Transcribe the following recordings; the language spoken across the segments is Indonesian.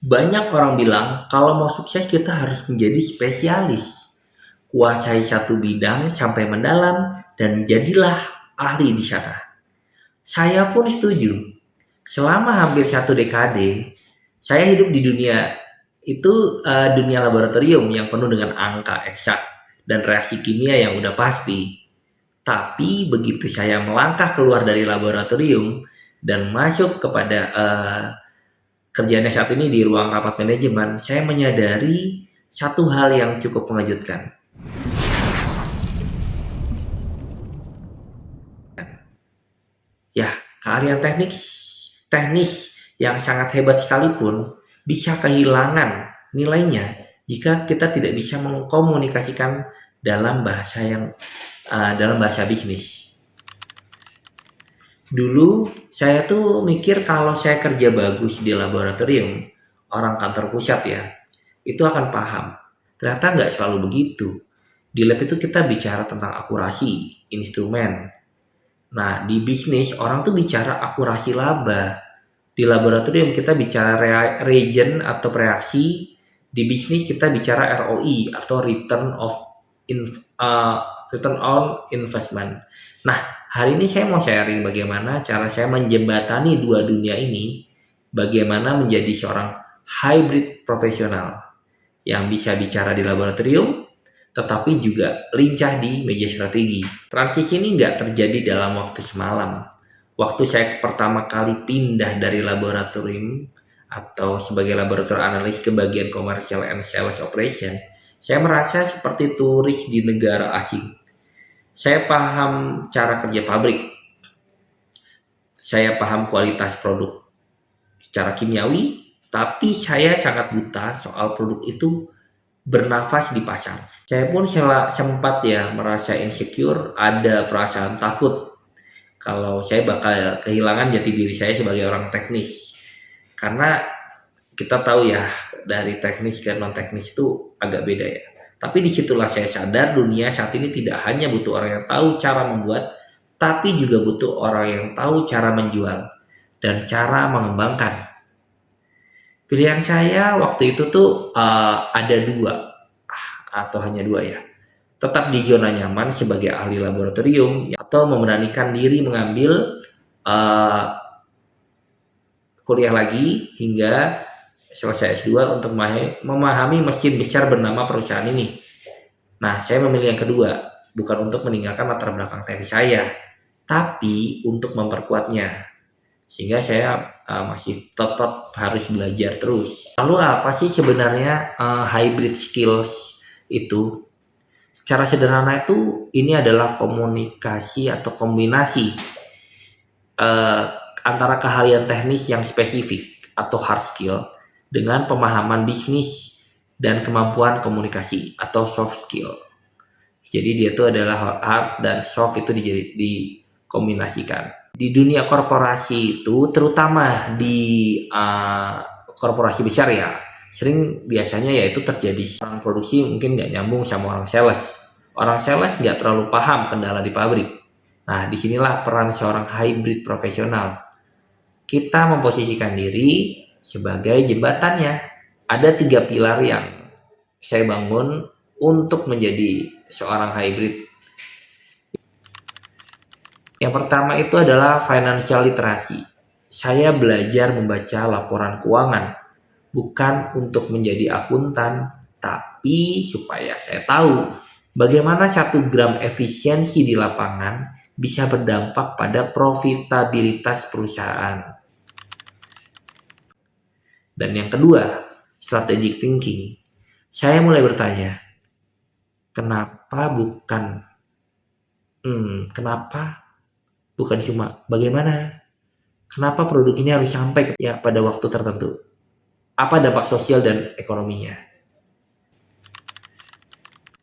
Banyak orang bilang kalau mau sukses kita harus menjadi spesialis, kuasai satu bidang sampai mendalam, dan jadilah ahli di sana. Saya pun setuju. Selama hampir satu dekade, saya hidup di dunia itu, dunia laboratorium yang penuh dengan angka eksak dan reaksi kimia yang udah pasti. Tapi begitu saya melangkah keluar dari laboratorium dan masuk kepada kerjaannya saat ini di ruang rapat manajemen, saya menyadari satu hal yang cukup mengejutkan. Ya, keahlian teknis yang sangat hebat sekalipun bisa kehilangan nilainya jika kita tidak bisa mengkomunikasikan dalam bahasa dalam bahasa bisnis. Dulu saya tuh mikir kalau saya kerja bagus di laboratorium, orang kantor pusat ya, itu akan paham. Ternyata nggak selalu begitu. Di lab itu kita bicara tentang akurasi, instrumen. Nah, di bisnis orang tuh bicara akurasi laba. Di laboratorium kita bicara reagent atau reaksi. Di bisnis kita bicara ROI atau return on investment. Nah, hari ini saya mau sharing bagaimana cara saya menjembatani dua dunia ini, bagaimana menjadi seorang hybrid profesional yang bisa bicara di laboratorium, tetapi juga lincah di meja strategi. Transisi ini nggak terjadi dalam waktu semalam. Waktu saya pertama kali pindah dari laboratorium atau sebagai laboratorium analis ke bagian commercial and sales operation, saya merasa seperti turis di negara asing. Saya paham cara kerja pabrik, saya paham kualitas produk secara kimiawi, tapi saya sangat buta soal produk itu bernafas di pasar. Saya pun sempat ya merasa insecure, ada perasaan takut kalau saya bakal kehilangan jati diri saya sebagai orang teknis. Karena kita tahu ya, dari teknis ke non teknis itu agak beda ya. Tapi disitulah saya sadar dunia saat ini tidak hanya butuh orang yang tahu cara membuat, tapi juga butuh orang yang tahu cara menjual dan cara mengembangkan. Pilihan saya waktu itu tuh ada dua, atau hanya dua ya. Tetap di zona nyaman sebagai ahli laboratorium atau memberanikan diri mengambil uh, kuliah lagi hingga selesai S2 untuk memahami mesin besar bernama perusahaan ini. Nah, saya memilih yang kedua, bukan untuk meninggalkan latar belakang teknis saya, tapi untuk memperkuatnya. Sehingga saya masih tetap harus belajar terus. Lalu apa sih sebenarnya hybrid skills itu? Secara sederhana itu ini adalah komunikasi atau kombinasi eh, antara keahlian teknis yang spesifik atau hard skill dengan pemahaman bisnis dan kemampuan komunikasi atau soft skill. Jadi dia itu adalah hard dan soft itu dikombinasikan. Di dunia korporasi itu, terutama di korporasi besar ya, sering biasanya ya itu terjadi orang produksi mungkin nggak nyambung sama orang sales. Orang sales nggak terlalu paham kendala di pabrik. Nah, disinilah peran seorang hybrid profesional. Kita memposisikan diri sebagai jembatannya. Ada tiga pilar yang saya bangun untuk menjadi seorang hybrid. Yang pertama itu adalah financial literacy. Saya belajar membaca laporan keuangan, bukan untuk menjadi akuntan, tapi supaya saya tahu bagaimana 1 gram efisiensi di lapangan bisa berdampak pada profitabilitas perusahaan. Dan yang kedua, strategic thinking. Saya mulai bertanya, kenapa bukan kenapa bukan cuma bagaimana? Kenapa produk ini harus sampai ya pada waktu tertentu? Apa dampak sosial dan ekonominya?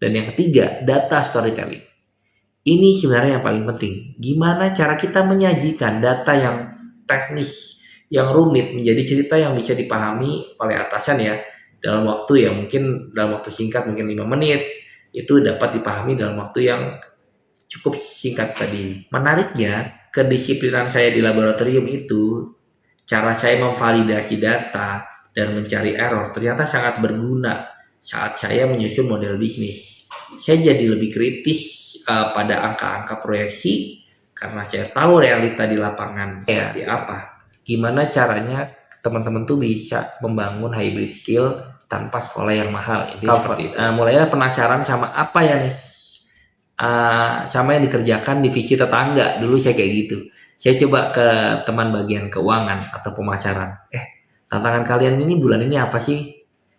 Dan yang ketiga, data storytelling. Ini sebenarnya yang paling penting. Gimana cara kita menyajikan data yang teknis, yang rumit menjadi cerita yang bisa dipahami oleh atasan ya dalam waktu yang mungkin dalam waktu singkat, mungkin 5 menit, itu dapat dipahami dalam waktu yang cukup singkat tadi. Menariknya, kedisiplinan saya di laboratorium itu, cara saya memvalidasi data dan mencari error ternyata sangat berguna saat saya menyusun model bisnis. Saya jadi lebih kritis pada angka-angka proyeksi karena saya tahu realita di lapangan seperti apa. Gimana caranya teman-teman tuh bisa membangun hybrid skill tanpa sekolah yang mahal. Ini seperti itu. Mulainya penasaran sama apa ya nih, sama yang dikerjakan divisi tetangga. Dulu saya kayak gitu. Saya coba ke teman bagian keuangan atau pemasaran. Tantangan kalian ini bulan ini apa sih?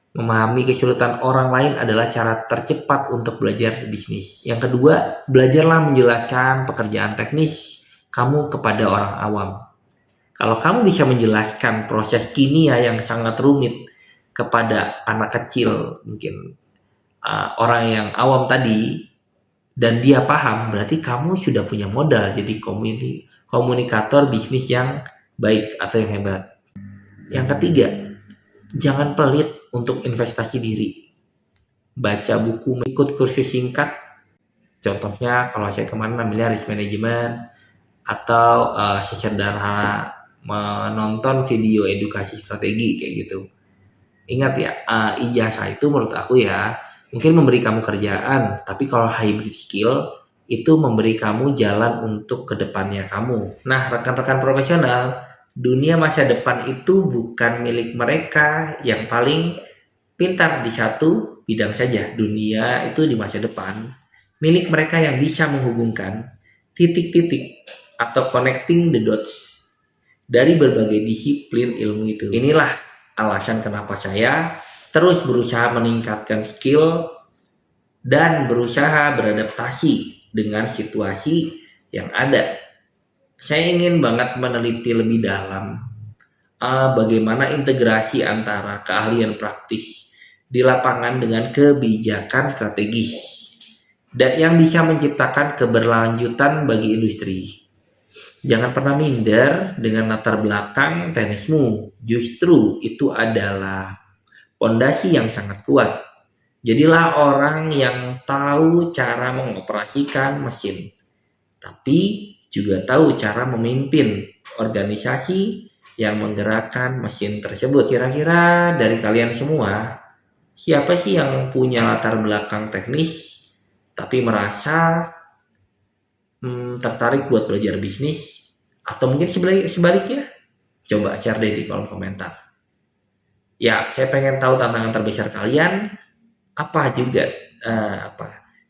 Memahami kesulitan orang lain adalah cara tercepat untuk belajar bisnis. Yang kedua, belajarlah menjelaskan pekerjaan teknis kamu kepada orang awam. Kalau kamu bisa menjelaskan proses kimia yang sangat rumit kepada anak kecil, mungkin orang yang awam tadi, dan dia paham, berarti kamu sudah punya modal jadi komunikator bisnis yang baik atau yang hebat. Yang ketiga, jangan pelit untuk investasi diri. Baca buku, ikut kursus singkat. Contohnya kalau saya kemarin ambilnya risk management, atau sesederhana menonton video edukasi strategi kayak gitu. Ingat ya, ijazah itu menurut aku ya mungkin memberi kamu kerjaan, tapi kalau hybrid skill itu memberi kamu jalan untuk kedepannya kamu. Nah, rekan-rekan profesional, dunia masa depan itu bukan milik mereka yang paling pintar di satu bidang saja. Dunia itu di masa depan milik mereka yang bisa menghubungkan titik-titik atau connecting the dots dari berbagai disiplin ilmu itu. Inilah alasan kenapa saya terus berusaha meningkatkan skill dan berusaha beradaptasi dengan situasi yang ada. Saya ingin banget meneliti lebih dalam bagaimana integrasi antara keahlian praktis di lapangan dengan kebijakan strategis dan yang bisa menciptakan keberlanjutan bagi industri. Jangan pernah minder dengan latar belakang teknismu. Justru itu adalah pondasi yang sangat kuat. Jadilah orang yang tahu cara mengoperasikan mesin, tapi juga tahu cara memimpin organisasi yang menggerakkan mesin tersebut. Kira-kira dari kalian semua, siapa sih yang punya latar belakang teknis tapi merasa tertarik buat belajar bisnis? Atau mungkin sebaliknya? Coba share deh di kolom komentar. Ya, saya pengen tahu tantangan terbesar kalian apa juga.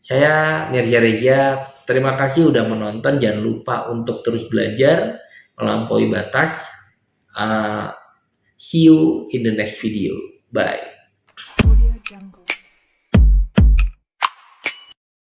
Saya Mirza Reza, terima kasih udah menonton. Jangan lupa untuk terus belajar melampaui batas. See you in the next video. Bye.